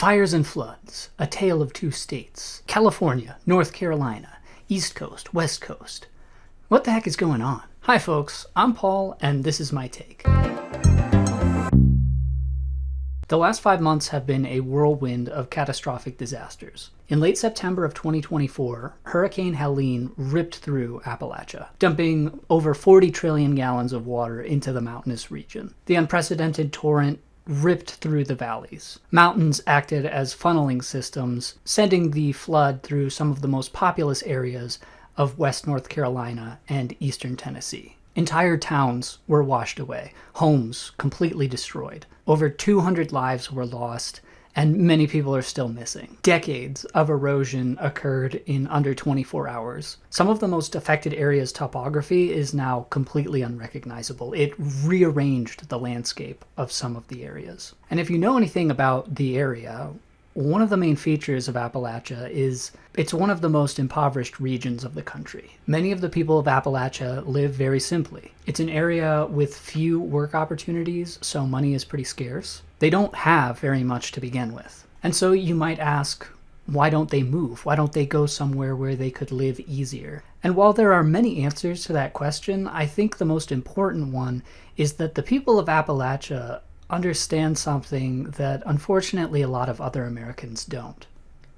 Fires and floods, a tale of two states. California, North Carolina, East Coast, West Coast. What the heck is going on? Hi folks, I'm Paul, and this is my take. The last 5 months have been a whirlwind of catastrophic disasters. In late September of 2024, Hurricane Helene ripped through Appalachia, dumping over 40 trillion gallons of water into the mountainous region. The unprecedented torrent ripped through the valleys. Mountains acted as funneling systems, sending the flood through some of the most populous areas of West North Carolina and eastern Tennessee. Entire towns were washed away, homes completely destroyed. Over 200 lives were lost, and many people are still missing. Decades of erosion occurred in under 24 hours. Some of the most affected areas' topography is now completely unrecognizable. It rearranged the landscape of some of the areas. And if you know anything about the area, one of the main features of Appalachia is it's one of the most impoverished regions of the country. Many of the people of Appalachia live very simply. It's an area with few work opportunities, so money is pretty scarce. They don't have very much to begin with. And so you might ask, why don't they move? Why don't they go somewhere where they could live easier? And while there are many answers to that question, I think the most important one is that the people of Appalachia understand something that unfortunately a lot of other Americans don't.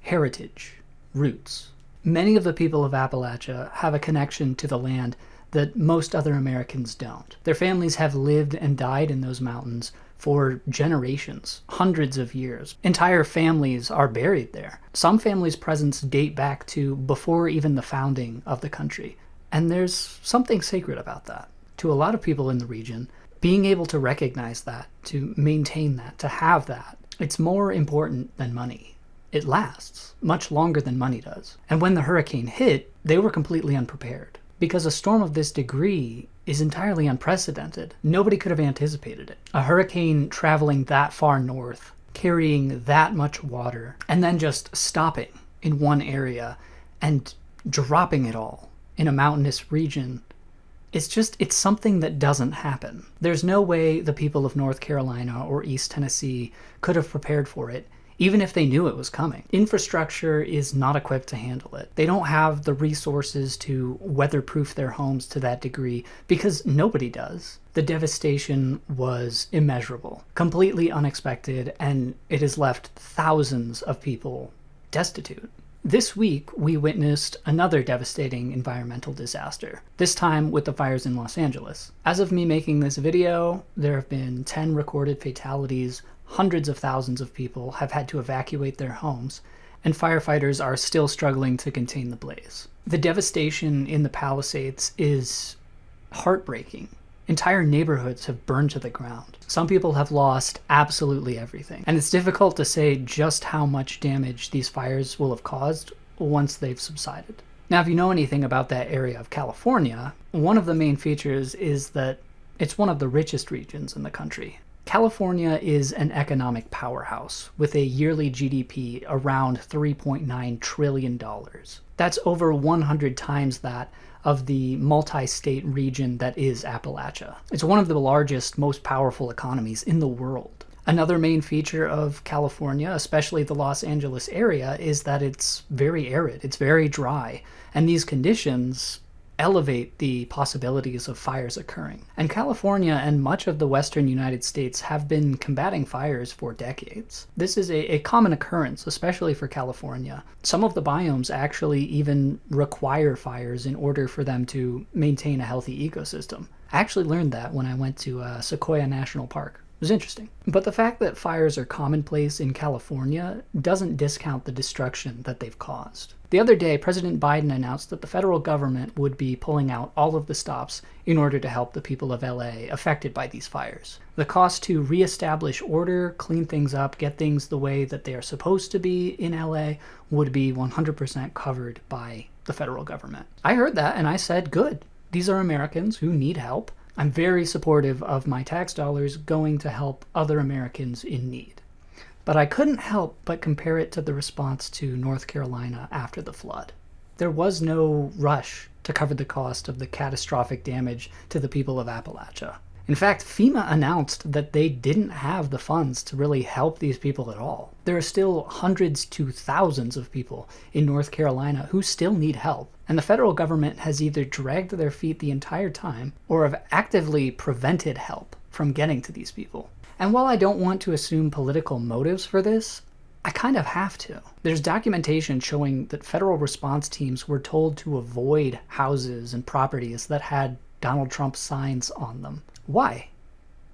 Heritage, roots. Many of the people of Appalachia have a connection to the land that most other Americans don't. Their families have lived and died in those mountains for generations, hundreds of years. Entire families are buried there. Some families' presence date back to before even the founding of the country. And there's something sacred about that. To a lot of people in the region, being able to recognize that, to maintain that, to have that, it's more important than money. It lasts much longer than money does. And when the hurricane hit, they were completely unprepared. Because a storm of this degree is entirely unprecedented. Nobody could have anticipated it. A hurricane traveling that far north, carrying that much water, and then just stopping in one area and dropping it all in a mountainous region. It's something that doesn't happen. There's no way the people of North Carolina or East Tennessee could have prepared for it, even if they knew it was coming. Infrastructure is not equipped to handle it. They don't have the resources to weatherproof their homes to that degree because nobody does. The devastation was immeasurable, completely unexpected, and it has left thousands of people destitute. This week, we witnessed another devastating environmental disaster, this time with the fires in Los Angeles. As of me making this video, there have been 10 recorded fatalities, hundreds of thousands of people have had to evacuate their homes, and firefighters are still struggling to contain the blaze. The devastation in the Palisades is heartbreaking. Entire neighborhoods have burned to the ground. Some people have lost absolutely everything. And it's difficult to say just how much damage these fires will have caused once they've subsided. Now, if you know anything about that area of California, one of the main features is that it's one of the richest regions in the country. California is an economic powerhouse with a yearly GDP around $3.9 trillion. That's over 100 times that of the multi-state region that is Appalachia. It's one of the largest, most powerful economies in the world. Another main feature of California, especially the Los Angeles area, is that it's very arid, it's very dry, and these conditions elevate the possibilities of fires occurring. And California and much of the western United States have been combating fires for decades. This is a common occurrence, especially for California. Some of the biomes actually even require fires in order for them to maintain a healthy ecosystem. I actually learned that when I went to Sequoia National Park. It was interesting. But the fact that fires are commonplace in California doesn't discount the destruction that they've caused. The other day, President Biden announced that the federal government would be pulling out all of the stops in order to help the people of LA affected by these fires. The cost to reestablish order, clean things up, get things the way that they are supposed to be in LA would be 100% covered by the federal government. I heard that and I said, good. These are Americans who need help. I'm very supportive of my tax dollars going to help other Americans in need. But I couldn't help but compare it to the response to North Carolina after the flood. There was no rush to cover the cost of the catastrophic damage to the people of Appalachia. In fact, FEMA announced that they didn't have the funds to really help these people at all. There are still hundreds to thousands of people in North Carolina who still need help, and the federal government has either dragged their feet the entire time or have actively prevented help from getting to these people. And while I don't want to assume political motives for this, I kind of have to. There's documentation showing that federal response teams were told to avoid houses and properties that had Donald Trump signs on them. Why?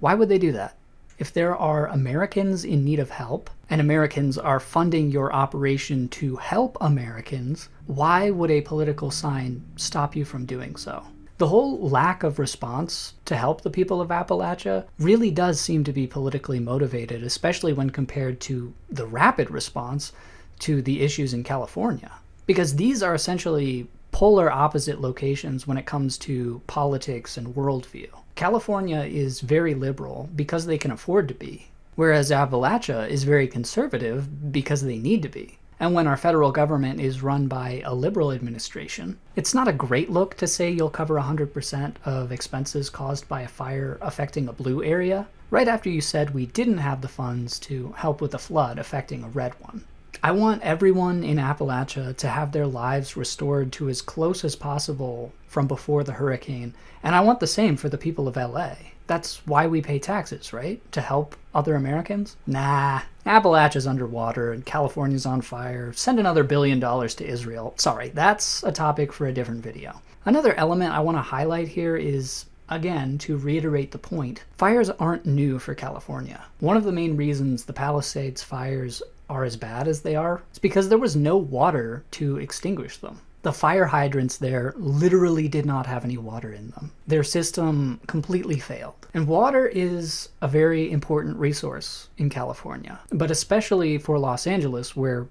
Why would they do that? If there are Americans in need of help, and Americans are funding your operation to help Americans, why would a political sign stop you from doing so? The whole lack of response to help the people of Appalachia really does seem to be politically motivated, especially when compared to the rapid response to the issues in California. Because these are essentially polar opposite locations when it comes to politics and worldview. California is very liberal because they can afford to be, whereas Appalachia is very conservative because they need to be. And when our federal government is run by a liberal administration, it's not a great look to say you'll cover 100% of expenses caused by a fire affecting a blue area, right after you said we didn't have the funds to help with a flood affecting a red one. I want everyone in Appalachia to have their lives restored to as close as possible from before the hurricane, and I want the same for the people of LA. That's why we pay taxes, right? To help other Americans? Nah, Appalachia's underwater and California's on fire. Send another $1 billion to Israel. Sorry, that's a topic for a different video. Another element I want to highlight here is, again, to reiterate the point, fires aren't new for California. One of the main reasons the Palisades fires are as bad as they are is because there was no water to extinguish them. The fire hydrants there literally did not have any water in them. Their system completely failed. And water is a very important resource in California, but especially for Los Angeles, where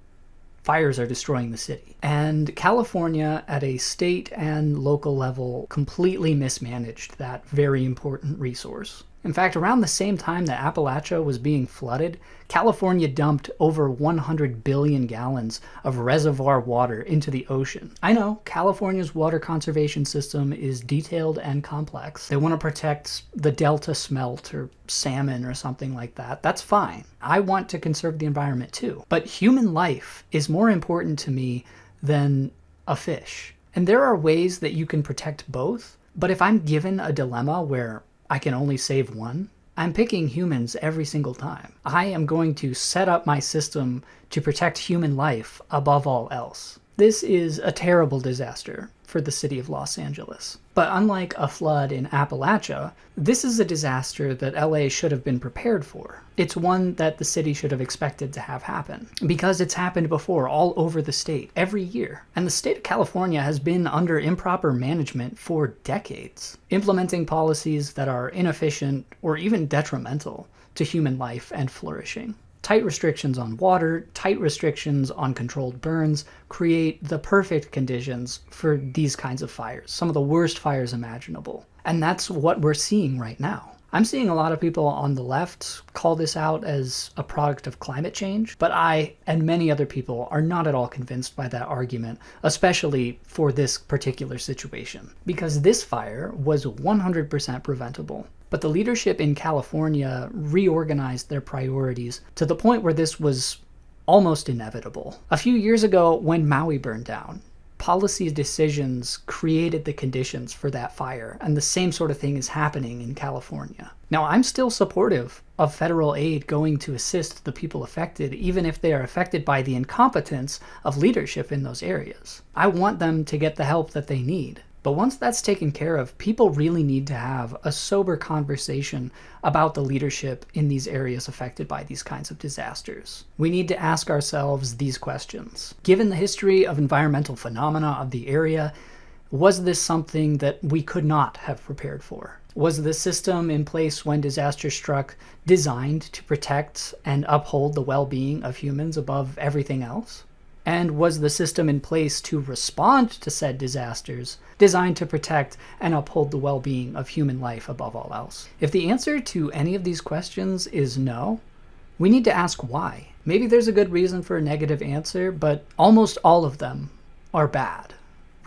fires are destroying the city. And California, at a state and local level, completely mismanaged that very important resource. In fact, around the same time that Appalachia was being flooded, California dumped over 100 billion gallons of reservoir water into the ocean. I know, California's water conservation system is detailed and complex. They want to protect the Delta smelt or salmon or something like that. That's fine. I want to conserve the environment too. But human life is more important to me than a fish. And there are ways that you can protect both, but if I'm given a dilemma where I can only save one, I'm picking humans every single time. I am going to set up my system to protect human life above all else. This is a terrible disaster for the city of Los Angeles. But unlike a flood in Appalachia, this is a disaster that LA should have been prepared for. It's one that the city should have expected to have happen, because it's happened before all over the state, every year. And the state of California has been under improper management for decades, implementing policies that are inefficient or even detrimental to human life and flourishing. Tight restrictions on water, tight restrictions on controlled burns create the perfect conditions for these kinds of fires, some of the worst fires imaginable. And that's what we're seeing right now. I'm seeing a lot of people on the left call this out as a product of climate change, but I and many other people are not at all convinced by that argument, especially for this particular situation, because this fire was 100% preventable. But the leadership in California reorganized their priorities to the point where this was almost inevitable. A few years ago, when Maui burned down, policy decisions created the conditions for that fire, and the same sort of thing is happening in California. Now, I'm still supportive of federal aid going to assist the people affected, even if they are affected by the incompetence of leadership in those areas. I want them to get the help that they need. But once that's taken care of, people really need to have a sober conversation about the leadership in these areas affected by these kinds of disasters. We need to ask ourselves these questions. Given the history of environmental phenomena of the area, was this something that we could not have prepared for? Was the system in place when disaster struck designed to protect and uphold the well-being of humans above everything else? And was the system in place to respond to said disasters designed to protect and uphold the well-being of human life above all else? If the answer to any of these questions is no, we need to ask why. Maybe there's a good reason for a negative answer, but almost all of them are bad.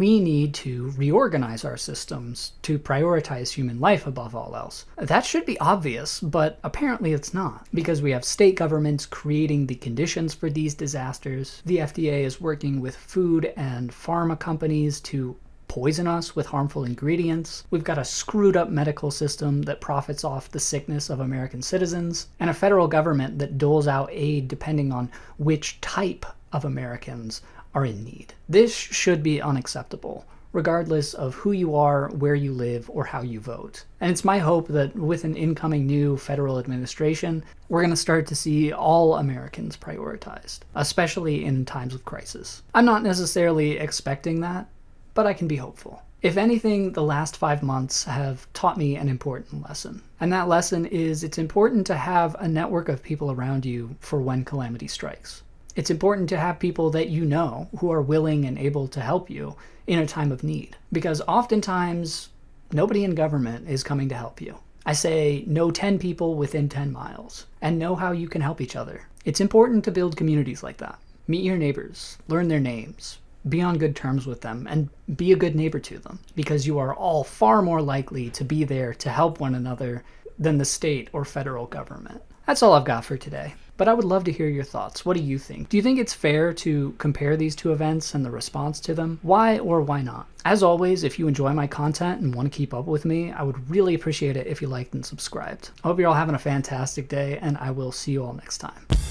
we need to reorganize our systems to prioritize human life above all else. That should be obvious, but apparently it's not, because we have state governments creating the conditions for these disasters. The FDA is working with food and pharma companies to poison us with harmful ingredients. We've got a screwed up medical system that profits off the sickness of American citizens, and a federal government that doles out aid depending on which type of Americans are in need. This should be unacceptable, regardless of who you are, where you live, or how you vote. And it's my hope that with an incoming new federal administration, we're going to start to see all Americans prioritized, especially in times of crisis. I'm not necessarily expecting that, but I can be hopeful. If anything, the last 5 months have taught me an important lesson. And that lesson is it's important to have a network of people around you for when calamity strikes. It's important to have people that you know who are willing and able to help you in a time of need. Because oftentimes, nobody in government is coming to help you. I say know 10 people within 10 miles and know how you can help each other. It's important to build communities like that. Meet your neighbors, learn their names, be on good terms with them, and be a good neighbor to them, because you are all far more likely to be there to help one another than the state or federal government. That's all I've got for today, but I would love to hear your thoughts. What do you think? Do you think it's fair to compare these two events and the response to them? Why or why not? As always, if you enjoy my content and want to keep up with me, I would really appreciate it if you liked and subscribed. I hope you're all having a fantastic day, and I will see you all next time.